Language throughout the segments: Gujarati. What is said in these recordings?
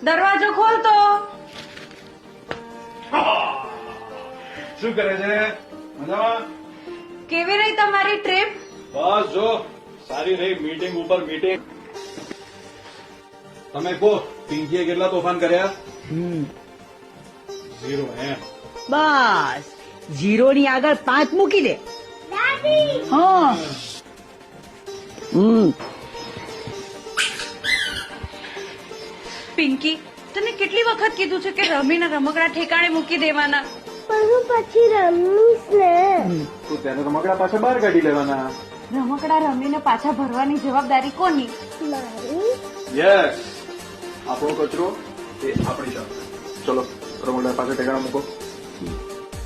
દરવાજો ખોલ તો. શું કરે છે? મજામાં? કેવી રહી તમારી ટ્રીપ? બસ જો સારી રહી. મીટિંગ ઉપર મીટિંગ. તમે કહો, પિંકીએ કેટલા તોફાન કર્યા? 0 એમ. બસ 0 ની આગળ 5 મૂકી દે. હા. પિંકી, તને કેટલી વખત કીધું છે કે રમીના રમકડા ઠેકાણે મૂકી દેવાના? પણ હું પછી રમીશ ને. તો તેને રમકડા પાછા બહાર કાઢી લેવાના. રમકડા રમીને પાછા ભરવાની જવાબદારી કોની? મારી યસ, આપણો કચરો એ આપણી જવાબદારી. ચલો રમકડા પાછા ઠેકાણા મૂકો.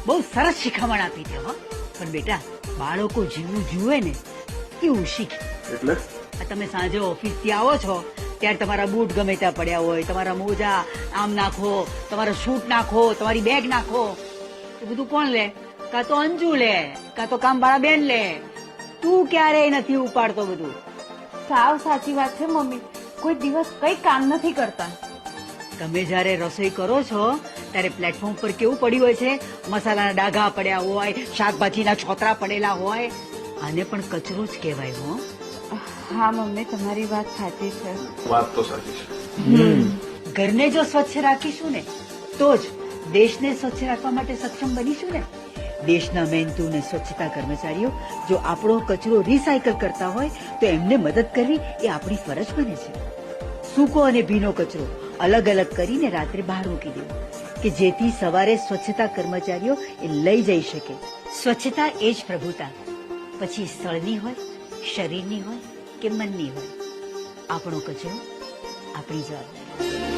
બહુ સરસ શિખામણ આપી છે. હો પણ બેટા, બાળકો જેવું જુએ ને એવું શીખે. એટલે આ તમે સાંજે ઓફિસ થી આવો છો ત્યારે તમારા બૂટ ગમે ત્યાં પડ્યા હોય, તમારા મોજા આમ નાખો, તમારો શૂટ નાખો, તમારી બેગ નાખો, એ બધું કોણ લે? કાં તો અંજુ લે, કાં તો કામવાળા બેન લે. તું ક્યારેય નથી ઉપાડતો બધું. સાવ સાચી વાત છે મમ્મી, કોઈ દિવસ કઈ કામ નથી કરતા. તમે જયારે રસોઈ કરો છો ત્યારે પ્લેટફોર્મ પર કેવું પડ્યું હોય છે? મસાલાના ડાઘા પડ્યા હોય, શાકભાજીના છોતરા પડેલા હોય. આને પણ કચરો જ કહેવાય. હો હા મમ્મી, તમારી વાત સાચી છે. વાત તો સાચી છે. ઘરને જો સ્વચ્છ રાખીશું ને તો જ દેશને સ્વચ્છ રાખવા માટે સક્ષમ બનીશું ને. દેશના મહેનતુ અને સ્વચ્છતા કર્મચારીઓ જો આપણો કચરો રિસાયકલ કરતા હોય તો એમને મદદ કરવી એ આપણી ફરજ બને છે. સૂકો અને ભીનો કચરો અલગ અલગ કરીને રાત્રે બહાર મૂકી દેવો કે જેથી સવારે સ્વચ્છતા કર્મચારીઓ એ લઈ જઈ શકે. સ્વચ્છતા એ જ પ્રભુતા, પછી સ્થળની હોય, શરીરની હોય કે મનની હોય. આપણો કચરો આપણી જવાબદારી.